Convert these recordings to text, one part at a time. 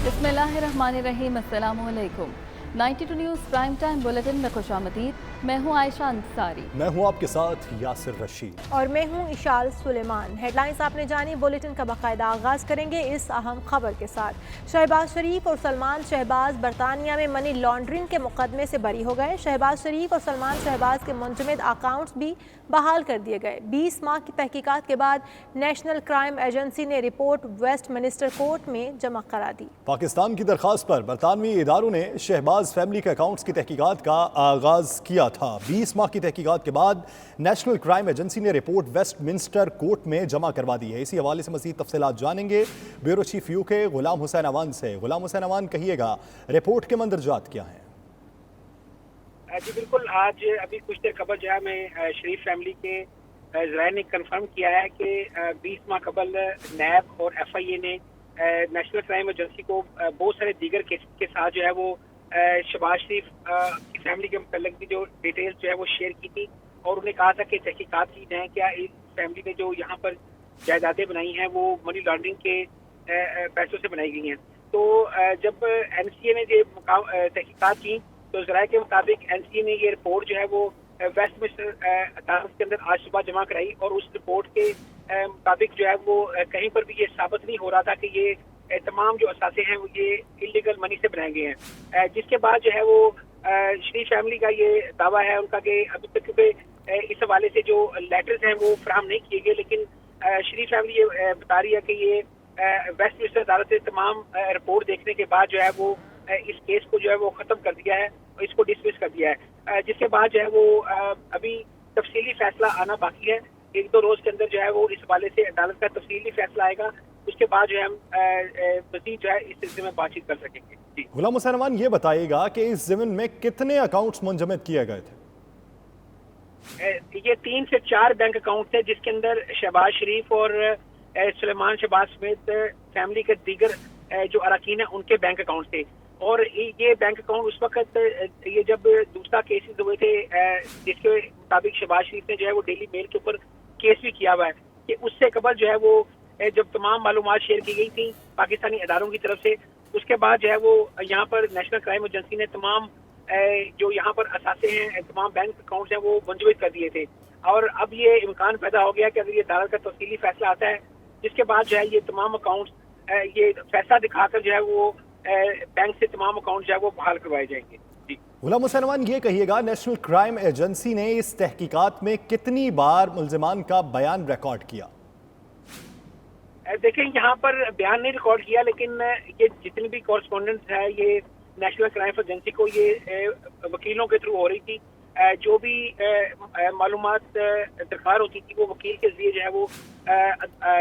बिस्मिल्लाहिर्रहमानिर्रहीम, अस्सलाम वालेकुम। 92 न्यूज़ प्राइम टाइम बुलेटिन में खुशामदीद। मैं हूँ आयशा अंसारी। मैं हूँ आपके साथ यासिर रशीद और मैं हूँ इशाल सुलेमान। हेडलाइंस आपने जानी, बुलेटिन का बाकायदा आगाज़ करेंगे इस अहम खबर के साथ। शहबाज शरीफ और सलमान शहबाज बरतानिया में मनी लॉन्ड्रिंग के मुकदमे से बरी हो गए। शहबाज शरीफ और सलमान शहबाज के मुंजमद अकाउंट्स भी बहाल कर दिए गए। 20 माह की तहकीकात के बाद नेशनल क्राइम एजेंसी ने रिपोर्ट वेस्ट मिनिस्टर कोर्ट में जमा करा दी। पाकिस्तान की दरख्वास्त पर बरतानवी इदारों ने शहबाज फैमिली के अकाउंट्स की तहकीकात का आगाज़ किया था। 20 माह की तहकीकात के बाद नेशनल क्राइम एजेंसी ने रिपोर्ट वेस्ट मिनिस्टर कोर्ट में जमा करवा दी है। इसी हवाले से मज़ीद तफसीलात जानेंगे bureau chief UK Ghulam Hussain Awan से। गुलाम हुसैन अवान, कहिएगा रिपोर्ट के मंदरजात क्या हैं? जी बिल्कुल, आज अभी कुछ देर कबल जो है मैं शरीफ फैमिली के ज़राए ने कंफर्म किया है कि 20 माह कबल नैब और FIA ने नेशनल क्राइम एजेंसी को बहुत सारे दीगर केस के साथ जो है वो शहबाज शरीफ की फैमिली के मतलब की जो डिटेल्स जो है वो शेयर की थी और उन्हें कहा था कि तहकीकात की जाए क्या इस फैमिली ने जो यहाँ पर जायदादें बनाई हैं वो मनी लॉन्ड्रिंग के पैसों से बनाई गई हैं। तो जब NCA ने ये तहकीकात की तो ज़राए के मुताबिक NCA ने ये रिपोर्ट जो है वो वेस्ट मिनिस्टर अदालत के अंदर आज सुबह जमा कराई और उस रिपोर्ट के मुताबिक जो है वो कहीं पर भी ये साबित नहीं हो रहा था कि ये तमाम जो असासे हैं वो ये इलीगल मनी से बनाए गए हैं। जिसके बाद जो है वो शरीफ फैमिली का ये दावा है उनका कि अभी तक क्योंकि इस हवाले से जो लेटर्स हैं वो फराहम नहीं किए गए, लेकिन शरीफ फैमिली ये बता रही है कि ये वेस्ट मिनिस्टर अदालत से तमाम रिपोर्ट देखने के बाद जो है वो इस केस को जो है वो ख़त्म कर दिया है और इसको डिसमिस कर दिया है। जिसके बाद जो है वो अभी तफसीली फैसला आना बाकी है। 1-2 रोज के अंदर जो है वो इस हवाले से अदालत का तफसीली फैसला आएगा, उसके बाद जो है हम मज़ीद जो है इस सिलसिले में बातचीत कर सकेंगे। जी गुलाम हुसैन अवान, ये बताइएगा कि इस ज़मीन में कितने अकाउंट्स मुंजमद किए गए थे? ये 3 से 4 बैंक अकाउंट थे जिसके अंदर शहबाज शरीफ और सुलेमान शहबाज समेत फैमिली के दीगर जो अरकान हैं उनके बैंक अकाउंट थे। और ये बैंक अकाउंट उस वक्त ये जब दूसरा केसेस हुए थे जिसके मुताबिक शहबाज शरीफ ने जो है वो डेली मेल के ऊपर केस भी किया हुआ है कि उससे कबल जो है वो जब तमाम मालूमात शेयर की गई थी पाकिस्तानी अदारों की तरफ से, उसके बाद जो है वो यहाँ पर नेशनल क्राइम एजेंसी ने तमाम जो यहाँ पर असासे हैं तमाम बैंक अकाउंट्स हैं वो मुंजमद कर दिए थे। और अब ये इम्कान पैदा हो गया कि अगर ये अदालत का तफसीली फैसला आता है जिसके बाद जो है ये तमाम अकाउंट्स ये फैसला दिखाकर जो है वो बैंक से तमाम अकाउंट जो है वो बहाल करवाए जाएंगे। जी गुलाम हुसैन अवान, ये कहिएगा नेशनल क्राइम एजेंसी ने इस तहकीकात में कितनी बार मुल्जिमान का बयान रिकॉर्ड किया? देखें, यहाँ पर बयान नहीं रिकॉर्ड किया, लेकिन ये जितनी भी कॉरेस्पॉन्डेंस है ये नेशनल क्राइम एजेंसी को ये वकीलों के थ्रू हो रही थी। जो भी मालूमात दरकार होती थी वो वकील के जरिए जो है वो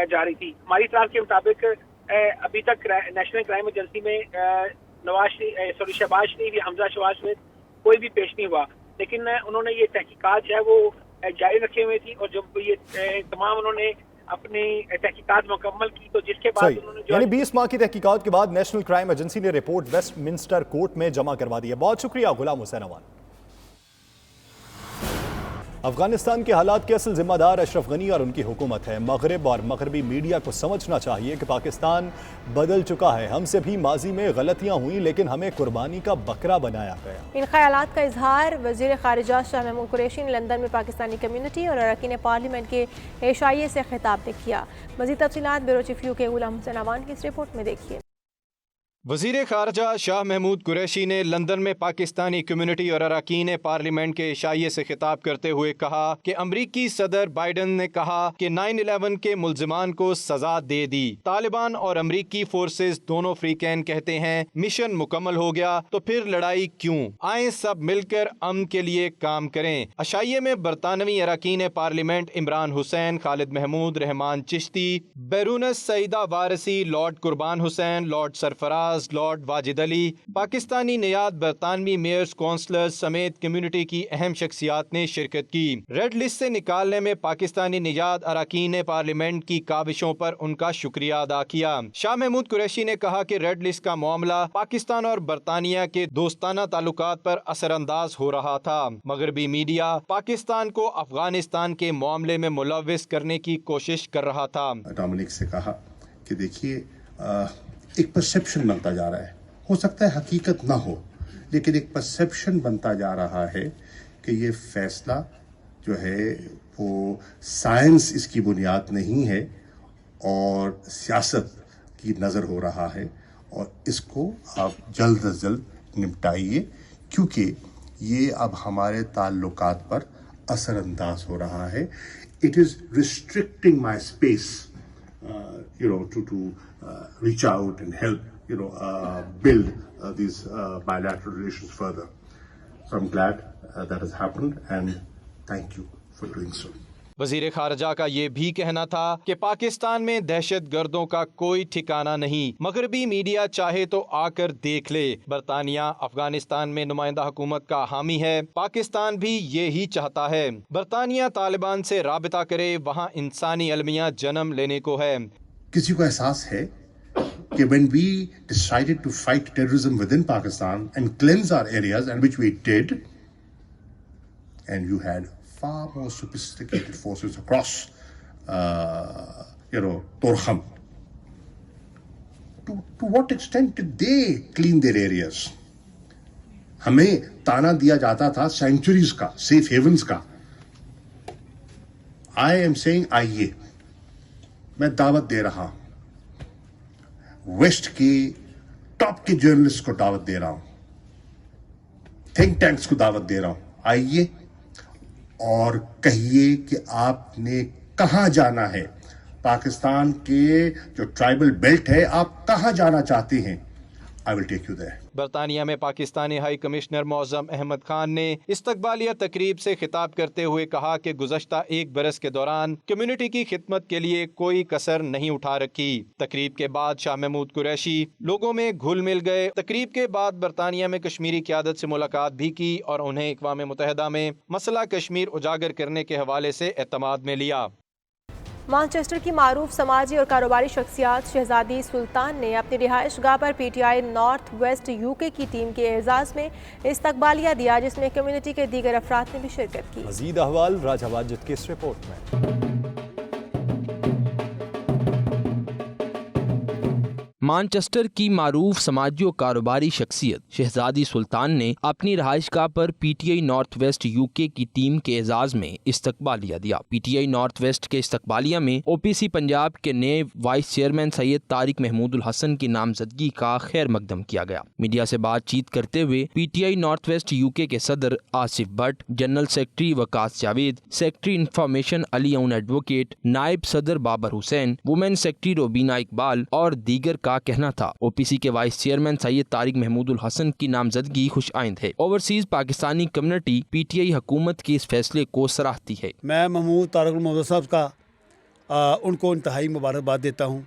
जा रही थी। हमारी इत्तलात के मुताबिक अभी तक नेशनल क्राइम एजेंसी में शहबाज शरीफ या हमजा शहबाज समेत कोई भी पेश नहीं हुआ, लेकिन उन्होंने ये तहकीकात जो है वो जारी रखे हुए थी और जब ये तमाम उन्होंने अपनी तहकीकात मुकम्मल की तो जिसके बाद उन्होंने यानी 20 माह की तहकीकात के बाद नेशनल क्राइम एजेंसी ने रिपोर्ट वेस्ट मिनिस्टर कोर्ट में जमा करवा दी है। बहुत शुक्रिया गुलाम हुसैन अवान। अफगानिस्तान के हालात के असल जिम्मेदार अशरफ गनी और उनकी हुकूमत है। मगरब और मगरबी मीडिया को समझना चाहिए कि पाकिस्तान बदल चुका है। हमसे भी माजी में गलतियां हुई लेकिन हमें कुर्बानी का बकरा बनाया गया। इन ख्यालात का इजहार वज़ीर ख़ारिजा शाह महमूद कुरैशी ने लंदन में पाकिस्तानी कम्यूनिटी और अरकान पार्लियामेंट के एशाइये से खिताब में किया। मज़ीद तफसीलात bureau chief UK Ghulam Hussain Awan की इस रिपोर्ट में देखिए। वज़ीर ख़ारजा शाह महमूद कुरैशी ने लंदन में पाकिस्तानी कम्यूनिटी और अरकान पार्लियामेंट के इशाइये से खिताब करते हुए कहा कि अमरीकी सदर बाइडन ने कहा कि 9/11 के मुल्जिमान को सजा दे दी। तालिबान और अमरीकी फोर्सेस दोनों फ्रीकैन कहते हैं मिशन मुकम्मल हो गया तो फिर लड़ाई क्यों, आए सब मिलकर अमन के लिए काम करें। इशाइये में बरतानवी अरकान parliament Imran Hussain, Khalid Mahmood, Rehman Chishti, baroness Saeeda Warsi, lord Qurban Hussain, lord Sarfraz, lord Wajid Ali, Pakistani नियाद, बरतानवी मेयर्स, काउंसलर्स समेत कम्युनिटी की अहम शख्सियात ने शिरकत की। रेड लिस्ट से निकालने में पाकिस्तानी नियाद अरकान पार्लियामेंट की काविशों पर उनका शुक्रिया अदा किया। शाह महमूद कुरैशी ने कहा कि रेड लिस्ट का मामला पाकिस्तान और बरतानिया के दोस्ताना ताल्लुकात पर असरअंदाज हो रहा था। मगरबी मीडिया पाकिस्तान को अफगानिस्तान के मामले में मुलव्विस करने की कोशिश कर रहा था। डोमिनिक से कहा कि देखिए ایک پرسیپشن بنتا جا رہا ہے. ہو سکتا ہے حقیقت نہ ہو, لیکن ایک پرسیپشن بنتا جا رہا ہے کہ یہ فیصلہ جو ہے وہ سائنس اس کی بنیاد نہیں ہے اور سیاست کی نظر ہو رہا ہے, اور اس کو آپ جلد از جلد نپٹائیے, کیونکہ یہ اب ہمارے تعلقات پر اثر انداز ہو رہا ہے. It is restricting my space, to reach out and help, build these bilateral relations further. So I'm glad that has happened, and thank you for doing so. وزیر خارجہ کا یہ بھی کہنا تھا کہ پاکستان میں دہشت گردوں کا کوئی ٹھکانہ نہیں, مغربی میڈیا چاہے تو آ کر دیکھ لے. برطانیہ افغانستان میں نمائندہ حکومت کا حامی ہے, پاکستان بھی یہی چاہتا ہے. برطانیہ طالبان سے رابطہ کرے, وہاں انسانی المیہ جنم لینے کو ہے. کسی کو احساس ہے کہ when we decided to fight terrorism within Pakistan and cleanse our areas, and which we did, and you had far more sophisticated forces across, Torkham. To what extent did they clean their areas? ہمیں تانا دیا جاتا تھا centuries کا, safe heavens کا. I am saying آئیے, میں دعوت دے رہا ہوں, ویسٹ کی ٹاپ کے جرنلسٹ کو دعوت دے رہا ہوں, تھنک ٹینکس کو دعوت دے رہا ہوں, آئیے اور کہیے کہ آپ نے کہاں جانا ہے, پاکستان کے جو ٹرائبل بیلٹ ہے آپ کہاں جانا چاہتے ہیں. I will take you there. برطانیہ میں پاکستانی ہائی کمشنر معظم احمد خان نے استقبالیہ تقریب سے خطاب کرتے ہوئے کہا کہ گزشتہ 1 برس کے دوران کمیونٹی کی خدمت کے لیے کوئی کسر نہیں اٹھا رکھی. تقریب کے بعد شاہ محمود قریشی لوگوں میں گھل مل گئے. تقریب کے بعد برطانیہ میں کشمیری قیادت سے ملاقات بھی کی اور انہیں اقوام متحدہ میں مسئلہ کشمیر اجاگر کرنے کے حوالے سے اعتماد میں لیا. مانچسٹر کی معروف سماجی اور کاروباری شخصیات شہزادی سلطان نے اپنی رہائش گاہ پر P T I north west U K کی ٹیم کے اعزاز میں استقبالیہ دیا, جس میں کمیونٹی کے دیگر افراد نے بھی شرکت کی. مزید احوال راجہ واجد کی اس رپورٹ میں. مانچسٹر کی معروف سماجی و کاروباری شخصیت شہزادی سلطان نے اپنی رہائش گاہ پر P T I north west U K کی ٹیم کے اعزاز میں استقبالیہ دیا. P T I north west کے استقبالیہ میں او پی سی پنجاب کے نئے وائس چیئرمین سید طارق محمود الحسن کی نامزدگی کا خیر مقدم کیا گیا. میڈیا سے بات چیت کرتے ہوئے پی T I north west U کے صدر Asif but, general secretary Waqas Javed, secretary information Ali own advocate, نائب صدر بابر حسین, وومن سیکرٹری روبینہ اقبال اور دیگر کا کہنا تھا او پی سی کے وائس چیئرمین سید طارق محمود الحسن کی نامزدگی خوش آئند ہے. اوورسیز پاکستانی کمیونٹی پی ٹی آئی حکومت کے اس فیصلے کو سراہتی ہے. میں محمود طارق محمود صاحب کا ان کو انتہائی مبارکباد دیتا ہوں,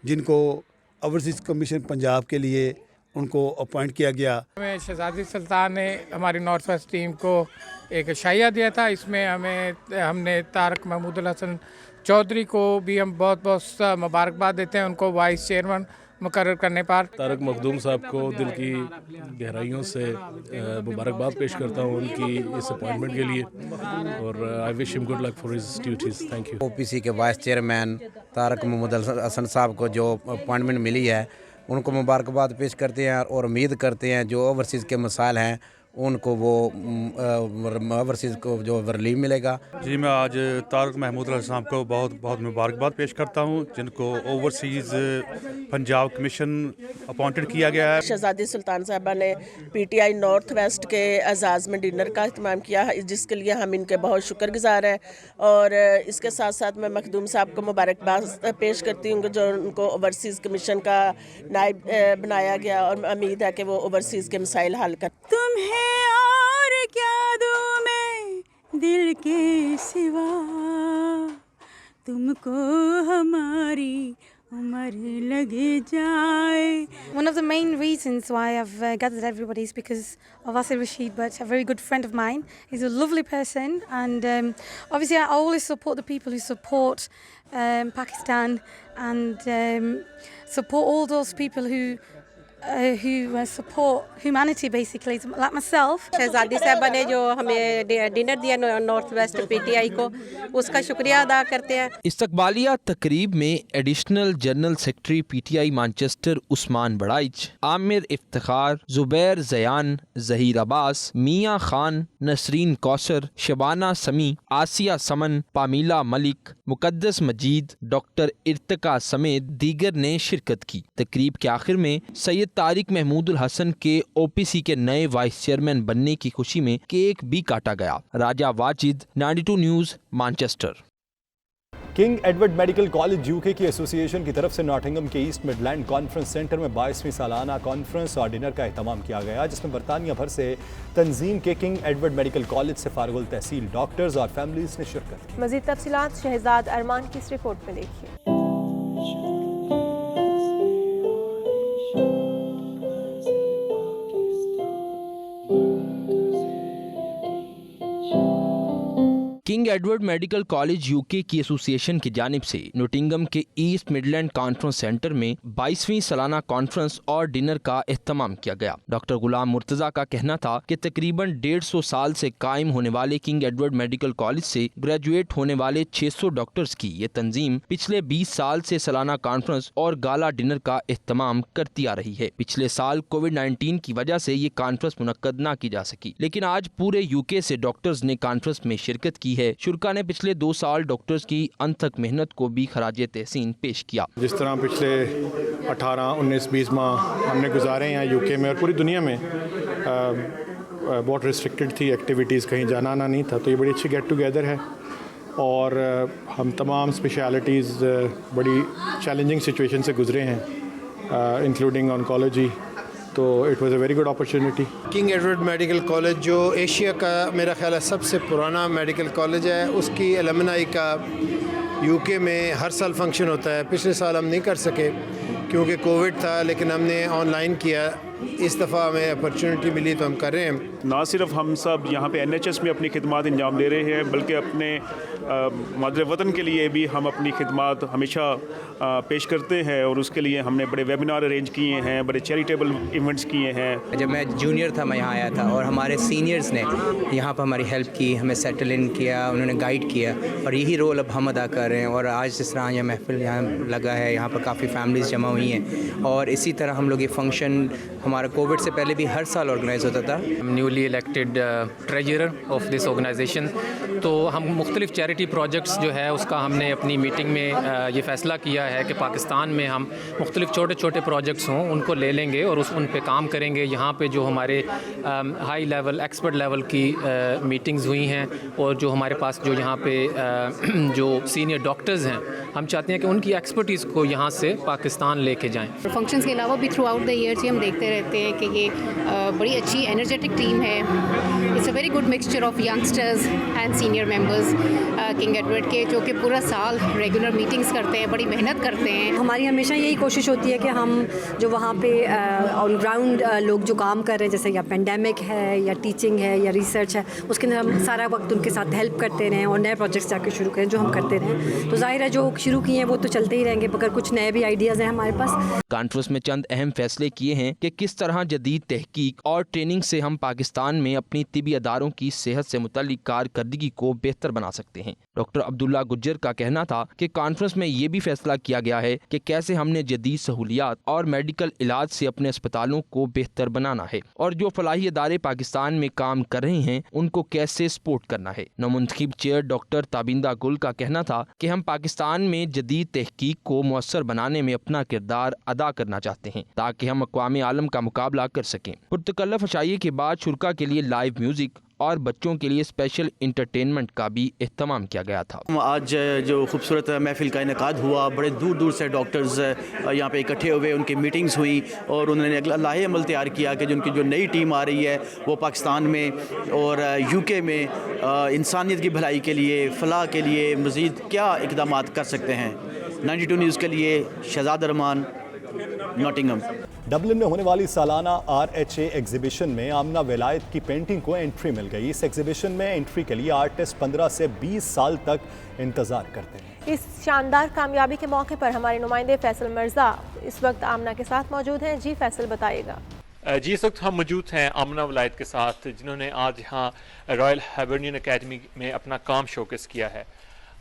جن کو اوورسیز کمیشن پنجاب کے لیے ان کو اپوائنٹ کیا گیا. ہمیں شہزادی سلطان نے ہماری نارتھ ویسٹ ٹیم کو ایک شائعہ دیا تھا, اس میں ہم نے طارق محمود الحسن چودھری کو بھی ہم بہت بہت مبارکباد دیتے ہیں, ان کو وائس چیئرمین مقرر کرنے پر. طارق مخدوم صاحب کو دل کی گہرائیوں سے مبارکباد پیش کرتا ہوں ان کی اس اپوائنٹمنٹ کے لیے, اور I wish him good luck for his duties. Thank you. O P C کے وائس چیئرمین طارق محمود الحسن صاحب کو جو اپوائنٹمنٹ ملی ہے ان کو مبارکباد پیش کرتے ہیں, اور امید کرتے ہیں جو اوورسیز کے مسائل ہیں ان کو وہ اوورسیز کو جو ریلیف ملے گا. جی میں آج طارق محمود الحسن صاحب کو بہت بہت مبارکباد پیش کرتا ہوں, جن کو اوورسیز پنجاب کمیشن اپوائنٹڈ کیا گیا ہے. شہزادی سلطان صاحبہ نے پی ٹی آئی نارتھ ویسٹ کے اعزاز میں ڈنر کا اہتمام کیا, جس کے لیے ہم ان کے بہت شکر گزار ہیں, اور اس کے ساتھ ساتھ میں مخدوم صاحب کو مبارکباد پیش کرتی ہوں جو ان کو اوورسیز کمیشن کا نائب بنایا گیا, اور امید ہے کہ وہ اوورسیز کے مسائل حل کر. تمہیں اور کیا دوں میں دل کے سوا, تم کو ہماری عمر لگے جائے. One of the main reasons why I've gathered everybody is because of Asir Rashid Butt, a very good friend of mine. He's a lovely person, and obviously I always support the people who support Pakistan, and support all those people who who support humanity basically, like myself. शहजादी साहबा ने जो हमें dinner दिया north west PTI को, उसका शुक्रिया अदा करते हैं। इस्तकबालिया तकरीब में additional general secretary PTI Manchester Usman Baraich, Amir Iftikhar, Zubair Zayan, Zaheer Abbas, Mian Khan, Nasreen Kausar, Shabana Sami, Asia Saman, Pamela Malik, Muqaddas Majeed, doctor Irtiqa समेत दीगर ने शिरकत की। तकरीब के आखिर में सैयद तारिक महमूदुल हसन के ओपीसी के नए वाइस चेयरमैन बनने की खुशी में केक भी काटा गया। Raja Wajid, 92 news, Manchester. King Edward medical college UK की एसोसिएशन की तरफ से नॉटिंघम के ईस्ट मिडलैंड कॉन्फ्रेंस सेंटर में 22वीं सालाना कॉन्फ्रेंस और डिनर का एहतमाम किया गया, जिसमें बरतानिया भर से तंजीम के किंग एडवर्ड मेडिकल कॉलेज से फारिगुल तहसील डॉक्टर्स और फैमिलीज ने शिरकत की। मज़ीद तफसीलात शहजाद अरमान की इस रिपोर्ट में देखिए। King Edward medical college UK की एसोसिएशन की जानिब से नोटिंगम के ईस्ट मिडलैंड कॉन्फ्रेंस सेंटर में 22वीं सालाना कॉन्फ्रेंस और डिनर का एहतमाम किया गया। डॉक्टर गुलाम मुर्तज़ा का कहना था कि तकरीबन 150 साल से कायम होने वाले किंग एडवर्ड मेडिकल कॉलेज से ग्रेजुएट होने वाले 600 डॉक्टर्स की ये तंजीम पिछले 20 साल से सालाना कॉन्फ्रेंस और गाला डिनर का एहतमाम करती आ रही है। पिछले साल कोविड-19 की वजह से ये कॉन्फ्रेंस मुनक्कद न की जा सकी, लेकिन आज पूरे यूके से डॉक्टर्स ने कॉन्फ्रेंस में शिरकत की है। शुरा ने पिछले 2 साल डॉक्टर्स की अनथक मेहनत को भी खराजे तहसीन पेश किया। जिस तरह पिछले 18, 19, 20 माह हमने गुजारे हैं यूके में और पूरी दुनिया में बहुत रिस्ट्रिक्टेड थी एक्टिविटीज़, कहीं जाना आना नहीं था, तो ये बड़ी अच्छी गेट टुगेदर है और हम तमाम स्पेशलिटीज़ बड़ी चैलेंजिंग सिचुएशन से गुजरे हैं, इंक्लूडिंग ऑन्कोलॉजी, तो it was a very good opportunity. King Edward medical college जो एशिया का मेरा ख्याल है सबसे पुराना मेडिकल कॉलेज है, उसकी एलुमनाई का यूके में हर साल फंक्शन होता है। पिछले साल हम नहीं कर सके क्योंकि कोविड था, लेकिन हमने ऑनलाइन किया। इस दफ़ा हमें अपॉर्चुनिटी मिली तो हम कर रहे हैं। ना सिर्फ हम सब यहाँ पे NHS में अपनी खिदमत अंजाम दे रहे हैं, बल्कि अपने मादरे वतन के लिए भी हम अपनी खिदमत हमेशा पेश करते हैं और उसके लिए हमने बड़े वेबिनार अरेंज किए हैं, बड़े चैरिटेबल इवेंट्स किए हैं। जब मैं जूनियर था मैं यहाँ आया था और हमारे सीनियर्स ने यहाँ पर हमारी हेल्प की, हमें सेटल इन किया, उन्होंने गाइड किया और यही रोल अब हम अदा कर रहे हैं। और आज जिस तरह यह महफिल यहाँ लगा है, यहाँ पर काफ़ी फैमिलीज़ जमा हुई हैं और इसी तरह हम लोग ये फंक्शन हमारा कोविड से पहले भी हर साल ऑर्गेनाइज होता था। Newly elected treasurer of this organization, तो हम मुख्तलिफ चैरिटी प्रोजेक्ट्स जो है उसका हमने अपनी मीटिंग में ये फ़ैसला किया है कि पाकिस्तान में हम मुख्तलिफ छोटे छोटे प्रोजेक्ट्स हों उनको ले लेंगे और उन पे काम करेंगे। यहाँ पे जो हमारे हाई लेवल एक्सपर्ट लेवल की मीटिंग्स हुई हैं और जो हमारे पास जो यहाँ पे जो सीनियर डॉक्टर्स हैं, हम चाहते हैं कि उनकी एक्सपर्टीज़ को यहाँ से पाकिस्तान लेके जाएँ। फंक्शंस के अलावा भी थ्रू आउट द ईयर्स हम देखते रहते हैं कि ये बड़ी अच्छी एनर्जेटिक टीम है। It's a very good mixture of youngsters and senior members king Edward के, जो कि पूरा साल रेगुलर मीटिंग्स करते हैं, बड़ी मेहनत करते हैं। हमारी हमेशा यही कोशिश होती है कि हम जो वहाँ पे ऑन ग्राउंड लोग जो काम कर रहे हैं, जैसे या पेंडेमिक है या टीचिंग है या रिसर्च है, उसके अंदर हम सारा वक्त उनके साथ हेल्प करते रहें और नए प्रोजेक्ट्स जाके शुरू करें जो हम करते रहें। तो जाहिर है जो शुरू किए हैं वो तो चलते ही रहेंगे, मगर कुछ नए भी आइडियाज़ हैं हमारे पास। कॉन्फ्रेंस में चंद अहम फैसले किए हैं कि किस तरह जदीद तहकीक और ट्रेनिंग से हम पाकिस्तान में अपनी तिबी अदारों की सेहत से मुतल्लिक कारकर्दगी को बेहतर बना सकते हैं। डॉक्टर अब्दुल्ला गुज्जर का कहना था कि कॉन्फ्रेंस में ये भी फैसला किया गया है कि कैसे हमने जदीद सहूलियात और मेडिकल इलाज से अपने अस्पतालों को बेहतर बनाना है और जो फलाही अदारे पाकिस्तान में काम कर रहे हैं उनको कैसे सपोर्ट करना है। नौमुंतखब चेयर डॉक्टर ताबिंदा गुल का कहना था कि हम पाकिस्तान में जदीद तहकीक को मुअस्सर बनाने में अपना किरदार अदा करना चाहते हैं ताकि हम अक़वाम आलम का मुकाबला कर सकें। पुरतकल्लफ अशाइये के बाद शुरा के लिए लाइव म्यूजिक और बच्चों के लिए स्पेशल इंटरटेनमेंट का भी एहतमाम किया गया था। आज जो खूबसूरत महफिल का इनेकाद हुआ, बड़े दूर दूर से डॉक्टर्स यहाँ पे इकट्ठे हुए, उनकी मीटिंग्स हुई और उन्होंने लाहे अमल तैयार किया कि उनकी जो नई टीम आ रही है वो पाकिस्तान में और यूके में इंसानियत की भलाई के लिए, फलाह के लिए मज़ीद क्या इक़दाम कर सकते हैं। 92 न्यूज़ के लिए शहजाद अरमान, नॉटिंघम। डबलिन में होने वाली सालाना RHA एग्जीबिशन में आमना वेलायत की पेंटिंग को एंट्री मिल गई। इस एग्जीबिशन में एंट्री के लिए आर्टिस्ट 15 से 20 साल तक इंतज़ार करते हैं। इस शानदार कामयाबी के मौके पर हमारे नुमाइंदे फैसल मिर्ज़ा इस वक्त आमना के साथ मौजूद हैं। जी फैसल, बताइएगा। जी, इस वक्त हम मौजूद हैं आमना वलायत के साथ, जिन्होंने आज यहाँ रॉयल हिबर्नियन एकेडमी में अपना काम शोकेस किया है।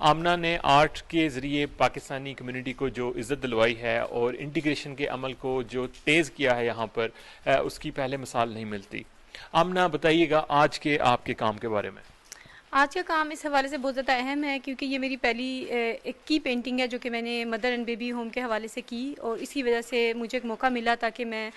आमना ने आर्ट के ज़रिए पाकिस्तानी कम्युनिटी को जो इज़्ज़त दिलवाई है और इंटीग्रेशन के अमल को जो तेज़ किया है यहाँ पर, उसकी पहले मिसाल नहीं मिलती। आमना, बताइएगा आज के आपके काम के बारे में। आज का काम इस हवाले से बहुत ज़्यादा अहम है क्योंकि ये मेरी पहली एक की पेंटिंग है जो कि मैंने मदर एंड बेबी होम के हवाले से की, और इसकी वजह से मुझे एक मौका मिला ताकि मैं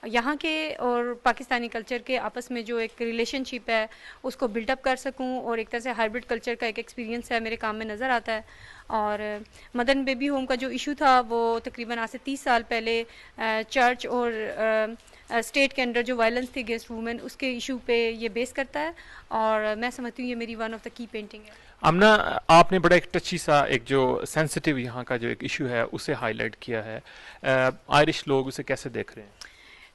यहाँ के और पाकिस्तानी कल्चर के आपस में जो एक रिलेशनशिप है उसको बिल्डअप कर सकूँ, और एक तरह से हाइब्रिड कल्चर का एक एक्सपीरियंस है मेरे काम में नज़र आता है। और मदर एंड बेबी होम का जो इशू था वो तकरीबन आज से 30 साल पहले चर्च और स्टेट के अंदर जो वायलेंस थी अगेंस्ट वुमेन, उसके इशू पे ये बेस करता है, और मैं समझती हूँ ये मेरी one of the key painting है। आमना, आपने बड़ा एक टची सा, एक जो सेंसिटिव यहाँ का जो एक इशू है उसे हाईलाइट किया है। आयरिश लोग उसे कैसे देख रहे हैं?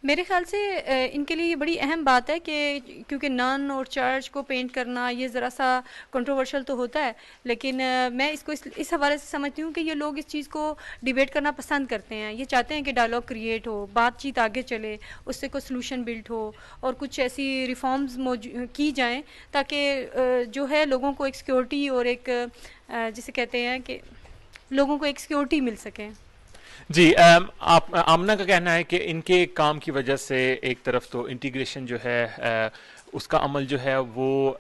मेरे ख्याल से इनके लिए ये बड़ी अहम बात है कि क्योंकि नन और चर्च को पेंट करना ये ज़रा सा कंट्रोवर्शियल तो होता है, लेकिन मैं इसको इस हवाले से समझती हूँ कि ये लोग इस चीज़ को डिबेट करना पसंद करते हैं। ये चाहते हैं कि डायलॉग क्रिएट हो, बातचीत आगे चले, उससे कोई सलूशन बिल्ड हो और कुछ ऐसी रिफॉर्म्स की जाएँ ताकि जो है लोगों को एक सिक्योरिटी और एक जिसे कहते हैं कि लोगों को एक सिक्योरिटी मिल सके। जी, आप आमना का कहना है कि इनके काम की वजह से एक तरफ तो इंटीग्रेशन जो है उसका अमल जो है वो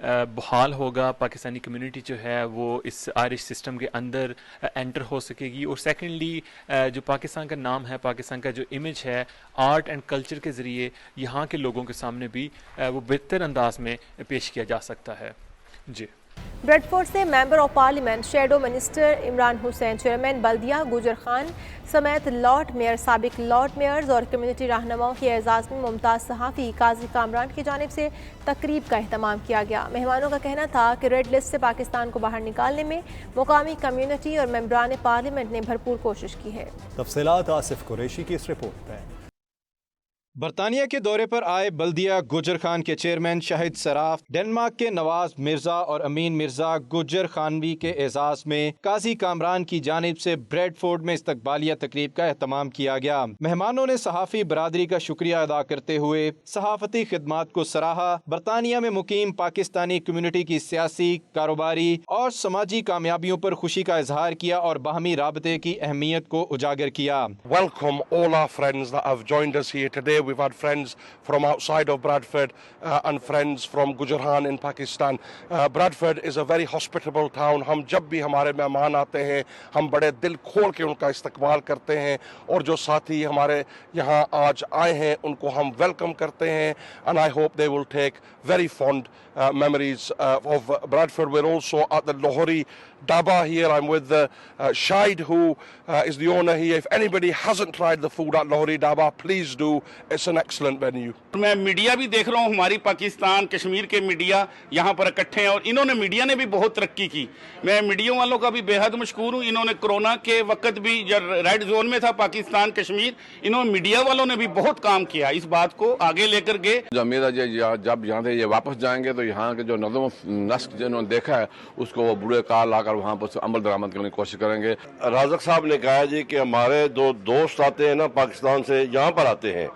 बहाल होगा, पाकिस्तानी कम्युनिटी जो है वो इस आयरिश सिस्टम के अंदर एंटर हो सकेगी, और सेकेंडली जो पाकिस्तान का नाम है, पाकिस्तान का जो इमेज है आर्ट एंड कल्चर के ज़रिए यहाँ के लोगों के सामने भी वो बेहतर अंदाज में पेश किया जा सकता है। जी, ब्रेडफोर्ड से member of parliament, shadow minister Imran Hussain, chairman बल्दिया गुजर खान समेत लॉर्ड मेयर, साबिक लॉर्ड मेयर्स और कम्युनिटी रहनुमाओं के एजाज़ में मुमताज़ सहाफ़ी काजी कामरान की जानिब से तकरीब का अहतमाम किया गया। मेहमानों का कहना था कि रेड लिस्ट से पाकिस्तान को बाहर निकालने में मुकामी कम्युनिटी और मेंबरान पार्लियामेंट ने भरपूर कोशिश की है। तफसीलात आसिफ कुरैशी की इस रिपोर्ट में। बरतानिया के दौरे पर आए बल्दिया गुजर खान के चेयरमैन शाहिद सराफ, डेनमार्क के नवाज मिर्जा और अमीन मिर्जा गुजर खानवी के एजाज में काजी कामरान की जानिब से ब्रेडफोर्ड में इस्तकबालिया तकरीब का एहतमाम किया गया। मेहमानों ने सहाफ़ी बरादरी का शुक्रिया अदा करते हुए सहाफ़ती खिदमात को सराहा, बरतानिया में मुकीम पाकिस्तानी कम्युनिटी की सियासी, कारोबारी और समाजी कामयाबियों पर खुशी का इजहार किया और बाहमी राबते की अहमियत को उजागर किया। Welcome all our friends that have joined us here today. We've had friends from outside of Bradford and friends from Gujarhan in Pakistan. Bradford is a very hospitable town. हम जब भी हमारे मेहमान आते हैं हम बड़े दिल खोल के उनका इस्तकबाल करते हैं, और जो साथी हमारे यहाँ आज आए हैं उनको हम वेलकम करते हैं, and I hope they will take very fond memories of Bradford. We're also at the Lahori Dhaba here. I'm with Shahid, who is the owner here. If anybody hasn't tried the food at Lahori Dhaba, please do. It's an excellent venue. मैं media भी देख रहा हूँ, हमारी पाकिस्तान कश्मीर के media यहाँ पर इकट्ठे हैं और इन्होंने मीडिया ने भी बहुत तरक्की की। मैं मीडिया वालों का भी बेहद मशकूर हूँ। इन्होंने कोरोना के वक्त भी जब रेड जोन में था पाकिस्तान कश्मीर, इन्होंने मीडिया वालों ने भी बहुत काम किया, इस बात को आगे लेकर गए। उम्मीद है जब यहाँ से ये वापस जाएंगे तो यहाँ के जो नज़म नस्क जिन्होंने देखा है उसको वो बुरे काल लाकर वहाँ पर अमल दरामद करने की कोशिश करेंगे। राजक साहब ने कहा जी कि हमारे दो दोस्त आते हैं ना पाकिस्तान से, यहाँ पर आते हैं,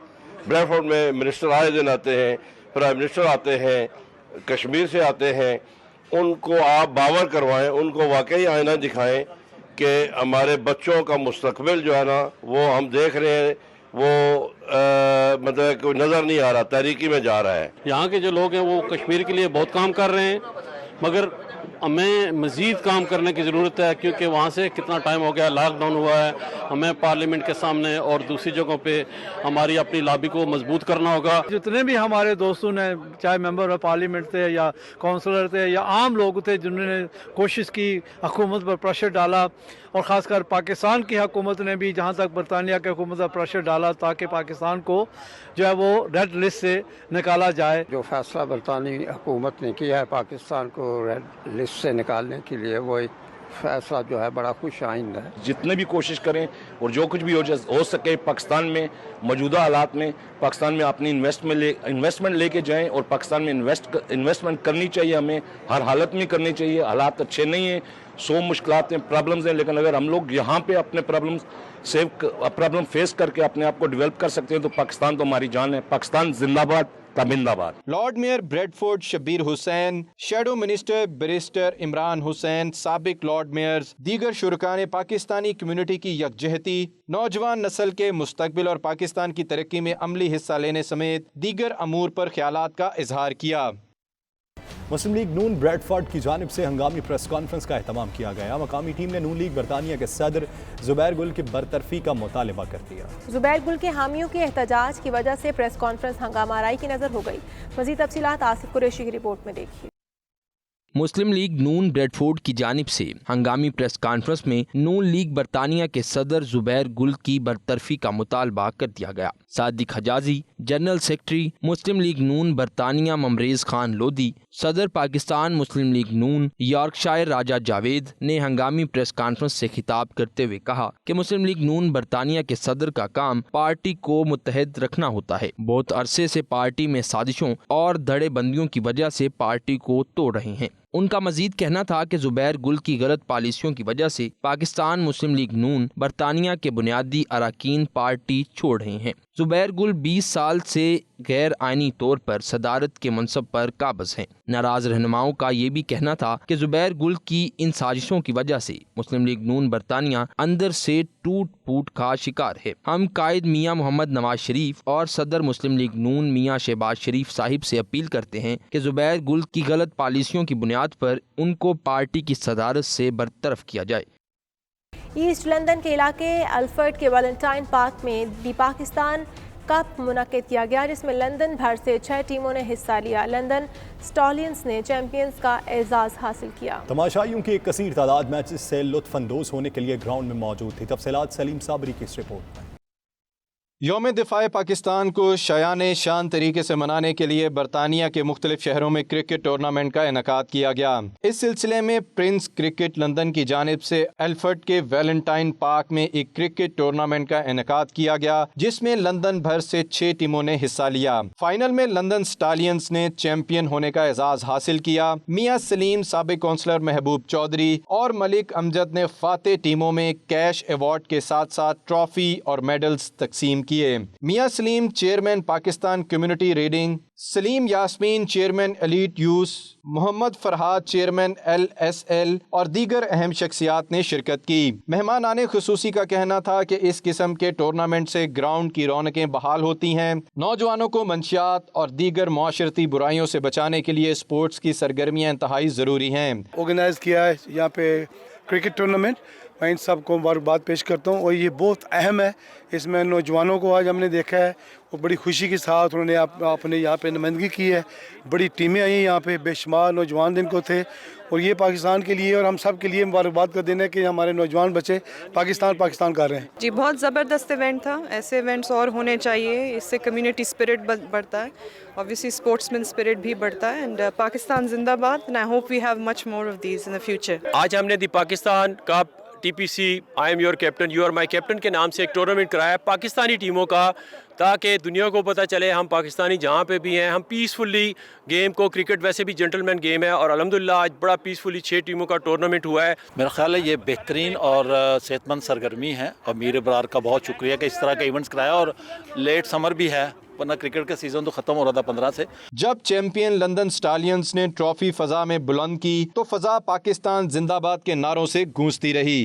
ब्रेडफोर्ड में मिनिस्टर आए दिन आते हैं, प्राइम मिनिस्टर आते हैं, कश्मीर से आते हैं, उनको आप बावर करवाएं, उनको वाकई आईना दिखाएं कि हमारे बच्चों का मुस्तकबिल जो है ना वो हम देख रहे हैं, वो मतलब कोई नज़र नहीं आ रहा, तारीकी में जा रहा है। यहाँ के जो लोग हैं वो कश्मीर के लिए बहुत काम कर रहे हैं, मगर हमें मज़ीद काम करने की ज़रूरत है क्योंकि वहाँ से कितना टाइम हो गया, लॉकडाउन हुआ है। हमें पार्लियामेंट के सामने और दूसरी जगहों पे हमारी अपनी लॉबी को मजबूत करना होगा। जितने भी हमारे दोस्तों ने, चाहे मेंबर ऑफ पार्लियामेंट थे या काउंसलर थे या आम लोग थे, जिन्होंने कोशिश की, हुकूमत पर प्रेशर डाला, और ख़ासकर पाकिस्तान की हुकूमत ने भी जहाँ तक बरतानिया की हुकूमत पर प्रेशर डाला ताकि पाकिस्तान को जो है वो रेड लिस्ट से निकाला जाए। जो फैसला बरतानी हुकूमत ने किया है पाकिस्तान को रेड लिस्ट से निकालने के लिए, वो एक फैसला जो है बड़ा खुश आइंद है। जितने भी कोशिश करें और जो कुछ भी हो सके पाकिस्तान में मौजूदा हालात में पाकिस्तान में अपनी इन्वेस्टमेंट लेके जाएं, और पाकिस्तान में इन्वेस्टमेंट करनी चाहिए, हमें हर हालत में करनी चाहिए। हालात अच्छे नहीं हैं 100 मुश्किलात हैं, प्रॉब्लम्स हैं, लेकिन अगर हम लोग यहाँ पे अपने प्रॉब्लम फेस करके अपने आप को डेवलप कर सकते हैं तो पाकिस्तान तो हमारी जान है। पाकिस्तान जिंदाबाद, तमिंदाबाद। Lord mayor Bradford Shabbir Hussain, shadow minister barrister Imran Hussain, साबिक लॉर्ड मेयर्स, दीगर शुरका ने पाकिस्तानी कम्युनिटी की यकजहती, नौजवान नस्ल के मुस्तकबिल और पाकिस्तान की तरक्की में अमली हिस्सा लेने समेत दीगर अमूर पर ख्यालात का इजहार किया। मुस्लिम लीग नून ब्रेडफोर्ड की जानिब से हंगामी प्रेस कॉन्फ्रेंस का एहतमाम किया गया। मकामी टीम ने नून लीग बरतानिया के सदर जुबैर गुल की बरतरफी का मुतालबा कर दिया। जुबैर गुल के हामियों के एहतजाज की वजह से प्रेस कॉन्फ्रेंस हंगामा आराई की नजर हो गई। मजीद तफसीलात आसिफ कुरैशी की रिपोर्ट में देखिए। मुस्लिम लीग नून ब्रेडफोर्ड की जानिब से हंगामी प्रेस कॉन्फ्रेंस में नून लीग बरतानिया के सदर जुबैर गुल की बरतरफी का मुतालबा कर दिया गया। सादिक हजाजी, जनरल सेक्रेटरी मुस्लिम लीग नून बरतानिया ममरेज खान लोधी, सदर पाकिस्तान मुस्लिम लीग नून यॉर्कशायर राजा जावेद ने हंगामी प्रेस कॉन्फ्रेंस से खिताब करते हुए कहा कि मुस्लिम लीग नून बरतानिया के सदर का काम पार्टी को मुत्तहद रखना होता है। बहुत अरसे से पार्टी में साजिशों और धड़ेबंदियों की वजह से पार्टी को तोड़ रहे हैं। उनका मजीद कहना था कि जुबैर गुल की गलत पॉलिसियों की वजह से पाकिस्तान मुस्लिम लीग नून बरतानिया के बुनियादी अरकान पार्टी छोड़ रहे हैं। जुबैर गुल 20 साल से गैर आइनी तौर पर सदारत के मनसब पर काबिज हैं। नाराज रहनुमाओं का ये भी कहना था कि जुबैर गुल की इन साजिशों की वजह से मुस्लिम लीग नून बरतानिया अंदर से टूट फूट का शिकार है। हम कायद मियाँ मोहम्मद नवाज शरीफ और सदर मुस्लिम लीग नून मियाँ शहबाज शरीफ साहिब से अपील करते हैं कि जुबैर गुल की गलत पॉलिसियों की बुनियाद पर उनको पार्टी की सदारत से बरतरफ किया जाए। ईस्ट लंदन के इलाके अल्फर्ड के वैलेंटाइन पार्क में दी पाकिस्तान कप मुनक्किद किया गया, जिसमें लंदन भर से 6 टीमों ने हिस्सा लिया। लंदन स्टॉलियंस ने चैंपियंस का एजाज हासिल किया। तमाशाइयों की एक कसीर तादाद मैचेस से लुत्फानंदोज होने के लिए ग्राउंड में मौजूद थी। तफसीलात सलीम साबरी की इस रिपोर्ट में। यौम दिफाए पाकिस्तान को शायाने शान तरीके से मनाने के लिए बरतानिया के मुख्तलिफ शहरों में क्रिकेट टूर्नामेंट का इनेकाद किया गया। इस सिलसिले में प्रिंस क्रिकेट लंदन की जानिब से एल्फर्ड के वैलेंटाइन पार्क में एक क्रिकेट टूर्नामेंट का इनेकाद किया गया, जिसमें लंदन भर से 6 टीमों ने हिस्सा लिया। फाइनल में लंदन स्टालियंस ने चैंपियन होने का एजाज हासिल किया। मियाँ सलीम, साबिक काउंसलर महबूब चौधरी और मलिक अमजद ने फाते टीमों में कैश अवार्ड के साथ साथ ट्रॉफी और मेडल्स तकसीम किए। Mian Saleem chairman Pakistan community Reading, Saleem Yasmeen chairman elite youth, Mohammad Farhad chairman LSL और दीगर अहम शख्सियात ने शिरकत की। मेहमान आने खुसूसी का कहना था कि इस किस्म के टूर्नामेंट से ग्राउंड की रौनकें बहाल होती हैं। नौजवानों को मंशियात और दीगर माशरती बुराइयों से बचाने के लिए स्पोर्ट्स की सरगर्मियाँ इंतहाई ज़रूरी हैं। ऑर्गेनाइज किया है यहाँ पे क्रिकेट टूर्नामेंट, मैं इन सबको मुबारकबाद पेश करता हूँ और ये बहुत अहम है। इसमें नौजवानों को आज हमने देखा है वो बड़ी खुशी के साथ उन्होंने अपने यहाँ पे नुमाइंदगी की है। बड़ी टीमें आई यहाँ पे, बेशुमार नौजवान दिन को थे और ये पाकिस्तान के लिए और हम सब के लिए मुबारकबाद कर देना कि हमारे नौजवान बच्चे पाकिस्तान कर रहे हैं। जी बहुत ज़बरदस्त इवेंट था। ऐसे इवेंट्स और होने चाहिए, इससे कम्युनिटी स्पिरिट बढ़ता है, ऑब्वियसली स्पोर्ट्समैन स्पिरिट भी बढ़ता है। एंड पाकिस्तान जिंदाबाद and I hope we have much more of these in the future. आज हमने the Pakistan cup TPC I am your captain you are my captain के नाम से एक टूर्नामेंट कराया पाकिस्तानी टीमों का, ताकि दुनिया को पता चले हम पाकिस्तानी जहाँ पे भी हैं हम पीसफुली गेम को, क्रिकेट वैसे भी जेंटलमैन गेम है और अल्हम्दुलिल्लाह आज बड़ा पीसफुली 6 टीमों का टूर्नामेंट हुआ है। मेरा ख्याल है ये बेहतरीन और सेहतमंद सरगर्मी है और मीर बरार का बहुत शुक्रिया कि इस तरह के इवेंट्स कराया और लेट समर भी है, वरना क्रिकेट का सीजन तो खत्म हो रहा था 15 से। जब चैंपियन लंदन स्टालियंस ने ट्रॉफी फजा में बुलंद की तो फजा पाकिस्तान जिंदाबाद के नारों से गूंजती रही।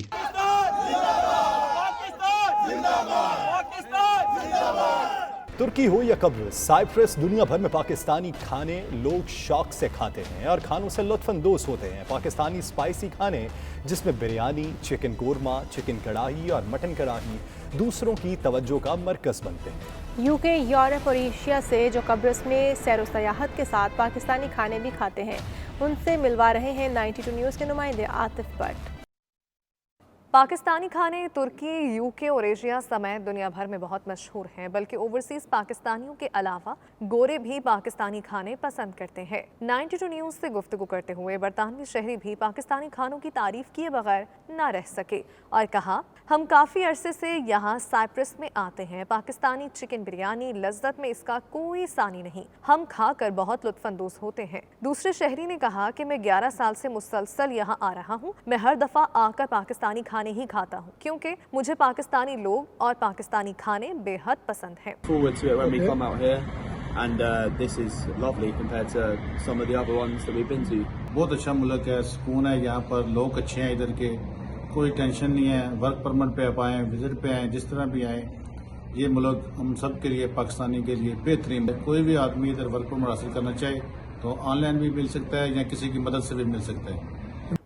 तुर्की हो या कब्र, साइप्रस, दुनिया भर में पाकिस्तानी खाने लोग शौक से खाते हैं और खानों से लुत्फानंदोज होते हैं। पाकिस्तानी स्पाइसी खाने जिसमें बिरयानी, चिकन कोरमा, चिकन कढ़ाई और मटन कढ़ाई दूसरों की तवज्जो का मरकज़ बनते हैं। यूके, यूरोप और एशिया से जो कब्रिस में सैर व सयाहत के साथ पाकिस्तानी खाने भी खाते हैं, उनसे मिलवा रहे हैं 92 न्यूज़ के नुमाइंदे आतिफ भट्ट। पाकिस्तानी खाने तुर्की, यूके और एशिया समेत दुनिया भर में बहुत मशहूर हैं, बल्कि ओवरसीज पाकिस्तानियों के अलावा गोरे भी पाकिस्तानी खाने पसंद करते हैं। 92 न्यूज़ से गुफ्तगू करते हुए बरतानवी शहरी भी पाकिस्तानी खानों की तारीफ किए बगैर ना रह सके और कहा, हम काफ़ी अरसे से यहाँ साइप्रस में आते हैं। पाकिस्तानी चिकन बिरयानी लज्जत में इसका कोई सानी नहीं, हम खाकर बहुत लुत्फानंदोज होते हैं। दूसरे शहरी ने कहा कि मैं 11 साल से मुसलसल यहाँ आ रहा हूँ। मैं हर दफ़ा आकर पाकिस्तानी खाने ही खाता हूँ क्योंकि मुझे पाकिस्तानी लोग और पाकिस्तानी खाने बेहद पसंद हैं। बहुत अच्छा मुल्क है, सुकून है, यहाँ पर लोग अच्छे हैं, इधर के कोई टेंशन नहीं है। वर्क परमिट पे आप आए, विजिट पे आए, जिस तरह भी आए, ये मुल्क हम सब के लिए, पाकिस्तानी के लिए बेहतरीन है। कोई भी आदमी इधर वर्क परमिट हासिल करना चाहे तो ऑनलाइन भी मिल सकता है या किसी की मदद से भी मिल सकता है।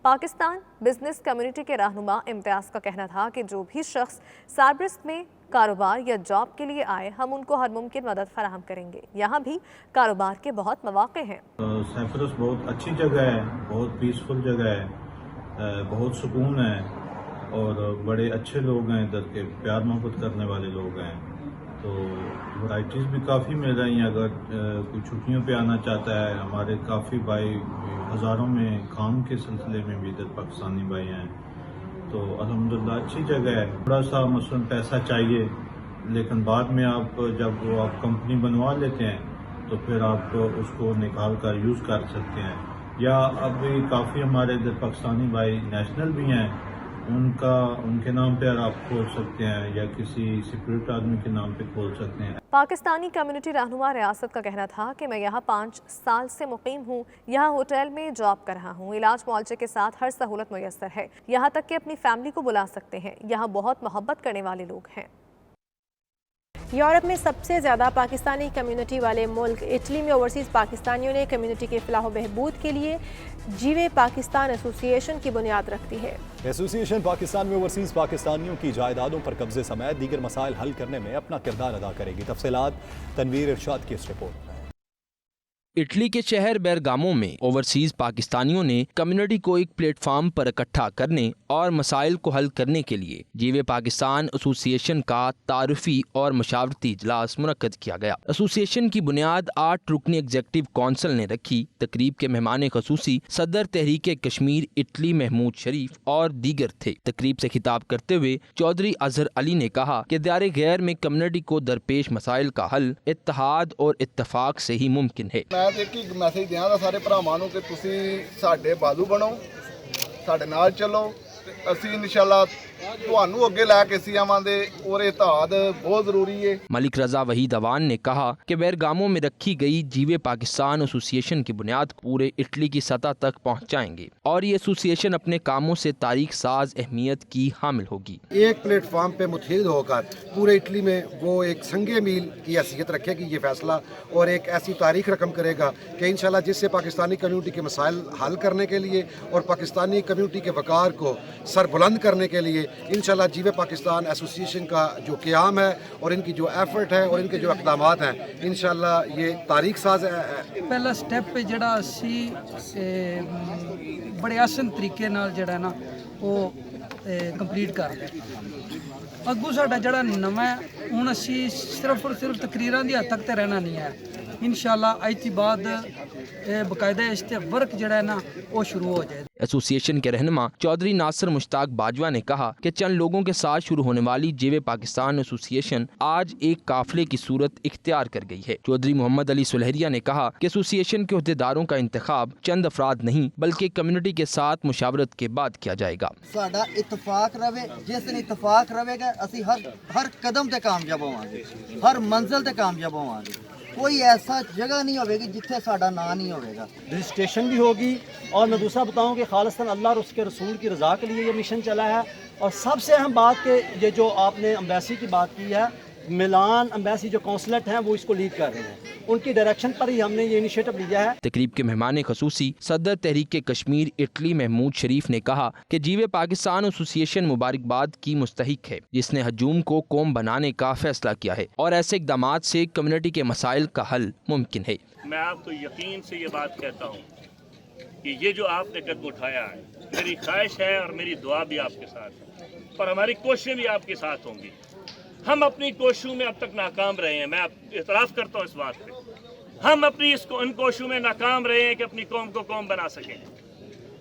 पाकिस्तान बिजनेस कम्युनिटी के रहनुमा इम्तियाज़ का कहना था कि जो भी शख्स साइप्रस में कारोबार या जॉब के लिए आए, हम उनको हर मुमकिन मदद फराहम करेंगे। यहाँ भी कारोबार के बहुत मौके हैं। साइप्रस बहुत अच्छी जगह है, बहुत पीसफुल जगह है, बहुत सुकून है और बड़े अच्छे लोग हैं, इधर के प्यार मोहब्बत करने वाले लोग हैं। तो वैराइटीज़ भी काफ़ी मिल रही हैं। अगर कोई छुट्टियों पे आना चाहता है, हमारे काफ़ी भाई हज़ारों में काम के सिलसिले में भी इधर पाकिस्तानी भाई हैं। तो अल्हम्दुलिल्लाह अच्छी जगह है। थोड़ा सा मसलन पैसा चाहिए, लेकिन बाद में आप जब वो आप कंपनी बनवा लेते हैं तो फिर आप उसको निकाल कर यूज़ कर सकते हैं। या अभी काफ़ी हमारे इधर पाकिस्तानी भाई नेशनल भी हैं, उनके नाम पर आप खोल सकते हैं या किसी सिक्योरिटी आदमी के नाम पे खोल सकते हैं। पाकिस्तानी कम्युनिटी रहनुमा रियासत का कहना था कि मैं यहाँ 5 साल से मुकीम हूँ, यहाँ होटल में जॉब कर रहा हूँ, इलाज मुआवजे के साथ हर सहूलत मुयस्सर है, यहाँ तक कि अपनी फैमिली को बुला सकते हैं। यहाँ बहुत मोहब्बत करने वाले लोग हैं। यूरोप में सबसे ज़्यादा पाकिस्तानी कम्युनिटी वाले मुल्क इटली में ओवरसीज़ पाकिस्तानियों ने कम्युनिटी के फलाह बहबूद के लिए जीवे पाकिस्तान एसोसिएशन की बुनियाद रखती है। एसोसिएशन पाकिस्तान में ओवरसीज़ पाकिस्तानियों की जायदादों पर कब्जे समेत दीगर मसाइल हल करने में अपना किरदार अदा करेगी। तफसीलात तनवीर इरशाद की इस रिपोर्ट में। इटली के शहर बेरगामो में ओवरसीज पाकिस्तानियों ने कम्युनिटी को एक प्लेटफार्म पर इकट्ठा करने और मसाइल को हल करने के लिए जीवे पाकिस्तान एसोसिएशन का तारुफी और मशावरती इजलास मुनक्कद किया गया। एसोसिएशन की बुनियाद 8 रुकनी एग्जीक्यूटिव कौंसिल ने रखी। तकरीब के मेहमान खसूसी सदर तहरीक कश्मीर इटली महमूद शरीफ और दीगर थे। तकरीब से खिताब करते हुए चौधरी अजहर अली ने कहा कि दायरे गैर में कम्युनिटी को दरपेश मसाइल का हल इत्तेहाद और इत्तफाक से ही मुमकिन है। एक ही मैसेज देना सारे भरावां नूं कि तुसीं साडे बाजू बनो, साडे नाल चलो, असीं इंशाअल्लाह ਤੁਹਾਨੂੰ ਅੱਗੇ ਲੈ ਕੇ ਅਸੀਂ ਆਵਾਂਗੇ और इत्तेहाद बहुत ज़रूरी है। मलिक रजा वहीद अवान ने कहा कि बेरगामो में रखी गई जीवे पाकिस्तान एसोसिएशन की बुनियाद पूरे इटली की सतह तक पहुँचाएंगे और ये एसोसिएशन अपने कामों से तारीख साज अहमियत की हामिल होगी। एक प्लेटफार्म पे मुत्तहिद होकर पूरे इटली में वो एक संगे मील की हैसियत रखेगी ये फैसला और एक ऐसी तारीख रकम करेगा कि इंशाल्लाह जिससे पाकिस्तानी कम्यूनिटी के मसाइल हल करने के लिए और पाकिस्तानी कम्यूनिटी के वक़ार को सरबुलंद करने के लिए इंशाल्लाह जीवे पाकिस्तान एसोसिएशन का जो क़याम है और इनकी जो एफर्ट है और इनके जो इक़दामात हैं इंशाल्लाह ये तारीख साज है। पहला स्टेप पे जड़ा असी बड़े आसान तरीके नाल जड़ा ना वो कंप्लीट कर लिया। अगू साडा जड़ा नवा हुण असी सिर्फ और सिर्फ तकरीरां दी हद तक ते रहना नहीं है। इंशाल्लाह आज के बाद बाकायदा इस ते वर्क जड़ा है ना वो शुरू हो जाए। एसोसिएशन के रहनुमा चौधरी नासिर मुश्ताक बाजवा ने कहा कि चंद लोगों के साथ शुरू होने वाली जीवे पाकिस्तान एसोसिएशन आज एक काफिले की सूरत इख्तियार कर गई है। चौधरी मोहम्मद अली सुलहरिया ने कहा कि एसोसिएशन के अहदेदारों का इंतखाब चंद अफराद नहीं बल्कि कम्युनिटी के साथ मुशावरत के बाद किया जाएगा। साडा इत्तफाक रवे, जिस दिन इत्तफाक रहेगा असी हर कदम ते कामयाब होवांगे, हर मंजिल ते कामयाब होवांगे। कोई ऐसा जगह नहीं होगी जिथे साडा ना नहीं होगा। रजिस्ट्रेशन भी होगी और मैं दूसरा बताऊं कि खालिस्तान अल्लाह और उसके रसूल की रज़ा के लिए ये मिशन चला है। और सबसे अहम बात कि ये जो आपने एम्बेसी की बात की है, मिलान एम्बेसी जो कौंसलेट हैं वो इसको लीड कर रहे हैं, उनकी डायरेक्शन पर ही हमने ये इनिशिएटिव लिया है। तकरीब के मेहमान खसूसी सदर तहरीक कश्मीर इटली महमूद शरीफ ने कहा कि जीवे पाकिस्तान एसोसिएशन मुबारकबाद की मुस्तहिक है जिसने हजूम को कौम बनाने का फैसला किया है और ऐसे इकदाम से कम्युनिटी के मसाइल का हल मुमकिन है। मैं आपको यकीन से ये बात कहता हूँ कि ये जो आपने कदम उठाया है, मेरी ख्वाहिश है और मेरी दुआ भी आपके साथ है पर हमारी कोशिशें भी आपके साथ होंगी। हम अपनी कोशिशों में अब तक नाकाम रहे हैं, मैं इतराफ़ करता हूँ इस बात पे। हम अपनी इन कोशिशों में नाकाम रहे हैं कि अपनी कौम को कौम बना सकें।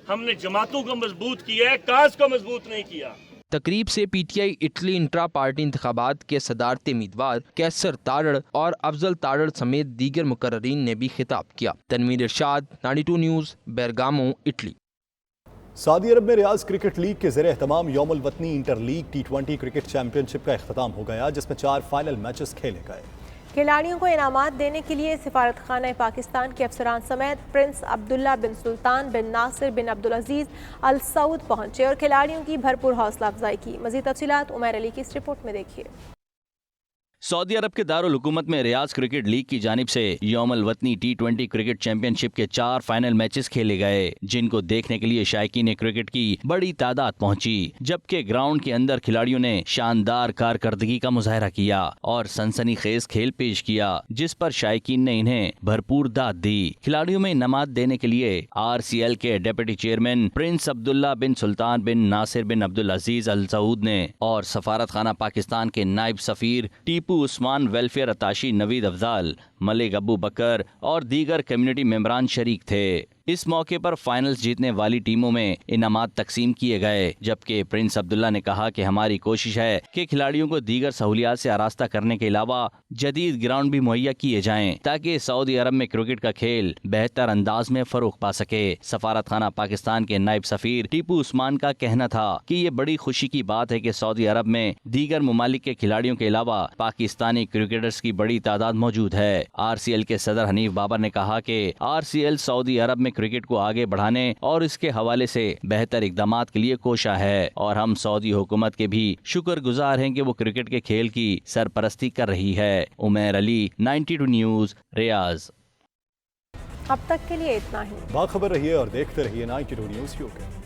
हमने जमातों को मजबूत किया है, काज को मजबूत नहीं किया। तकरीब से पीटीआई इटली इंट्रा पार्टी इंतखाबात के सदारती उम्मीदवार कैसर तारड़ और अफजल तारड़ समेत दीगर मुकर्ररीन ने भी खिताब किया। Tanveer Irshad, 92 news, Bergamo, Italy. Saudi Arab में रियाज क्रिकेट लीग के ज़ेर एहतमाम यौमुल वतनी inter league T20 cricket championship का इख्तिताम हो गया, जिसमें 4 फाइनल मैचेस खेले गए। खिलाड़ियों को इनामात देने के लिए सिफारत खाना पाकिस्तान के अफसरान समेत प्रिंस अब्दुल्ला बिन सुल्तान बिन नासिर बिन अब्दुल अजीज अल सऊद पहुंचे और खिलाड़ियों की भरपूर हौसला अफजाई की। मज़ीद तफसीलात उमर अली की इस रिपोर्ट में देखिए। सऊदी अरब के दारुल हुकूमत में रियाज क्रिकेट लीग की जानिब से यौमुल वतनी T20 क्रिकेट चैंपियनशिप के 4 फाइनल मैचेस खेले गए, जिनको देखने के लिए शायकीन क्रिकेट की बड़ी तादाद पहुंची, जबकि ग्राउंड के अंदर खिलाड़ियों ने शानदार कारकर्दगी का मुजाहरा किया और सनसनीखेज खेल पेश किया, जिस पर शायकीन ने इन्हें भरपूर दाद दी। खिलाड़ियों में इनामात देने के लिए RCL के डिप्टी चेयरमैन प्रिंस अब्दुल्ला बिन सुल्तान बिन नासिर बिन अब्दुल अजीज अल सऊद ने और सफारत खाना पाकिस्तान के नायब सफीर टीपू उस्मान, वेलफेयर अताशी नवीद अफजाल, मलिक अबू बकर और दीगर कम्युनिटी मेंबरान शरीक थे। इस मौके पर फाइनल्स जीतने वाली टीमों में इनामात तकसीम किए गए, जबकि प्रिंस अब्दुल्ला ने कहा कि हमारी कोशिश है कि खिलाड़ियों को दीगर सहूलियात से आरास्ता करने के अलावा जदीद ग्राउंड भी मुहैया किए जाएं, ताकि सऊदी अरब में क्रिकेट का खेल बेहतर अंदाज में फरोग पा सके। सफारत खाना पाकिस्तान के नायब सफीर टीपू उस्मान का कहना था कि ये बड़ी खुशी की बात है कि सऊदी अरब में दीगर ममालिक के खिलाड़ियों के अलावा पाकिस्तानी क्रिकेटर्स की बड़ी तादाद मौजूद है। RCL के सदर हनीफ बाबर ने कहा कि RCL सऊदी अरब में क्रिकेट को आगे बढ़ाने और इसके हवाले से बेहतर इकदामात के लिए कोशा है और हम सऊदी हुकूमत के भी शुक्रगुजार हैं कि वो क्रिकेट के खेल की सरपरस्ती कर रही है। उमर अली, 92 न्यूज़, रियाज। अब तक के लिए इतना ही। बाखबर रहिए और देखते रहिए 92 न्यूज़ UK।